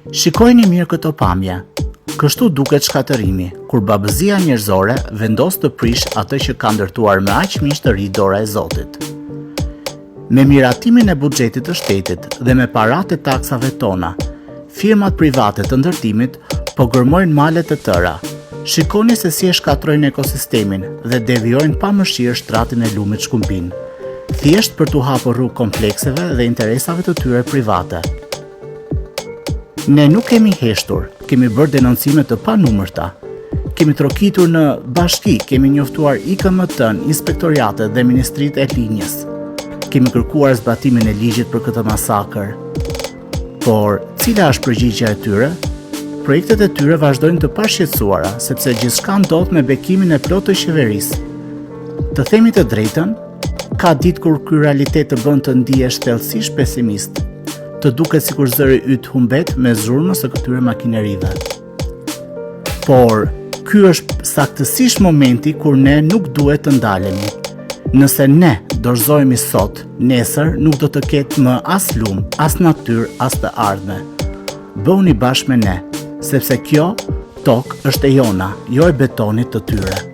Shikojni mirë këto pamje. Kështu duket shkatërimi, kur babëzia njerëzore vendos të prish atë që ka ndërtuar me aq miq të ri dora e Zotit. Me miratimin e buxhetit të shtetit dhe me paratë e taksave tona, firmat private të ndërtimit po gërmojnë malet të tëra. Shikoni se si e shkatrojnë ekosistemin dhe devijojnë pa mëshirë shtratin e lumit shkumbin, thjesht për t'u hapur rrugë komplekseve dhe interesave të tyre private. Ne nuk kemi heshtur, kemi bërë denoncime të panumërta. Kemi trokitur në bashki, kemi njoftuar IKMT-n, inspektoriatet dhe ministritë e linjës. Kemi kërkuar zbatimin e ligjit për këtë masakër. Por, cila është përgjigjja e tyre? Projektet e tyre vazhdojnë të pashqetësuara, sepse gjithçka ndodh me bekimin e plotë të qeverisë. Të themi të drejtën, ka ditë kur ky realitet të bën të ndihesh thellësisht pesimist, të duket sikur zëri yt humbet me zhurmën së këtyre makinerive. Por, ky është saktësisht momenti kur ne nuk duhet të ndalemi. Nëse ne dorëzohemi sot, nesër nuk do të ketë më as lumë, as natyrë, as të ardhme. Bëuni bashkë me ne, sepse kjo tokë është e jona, jo e betonit të tyre.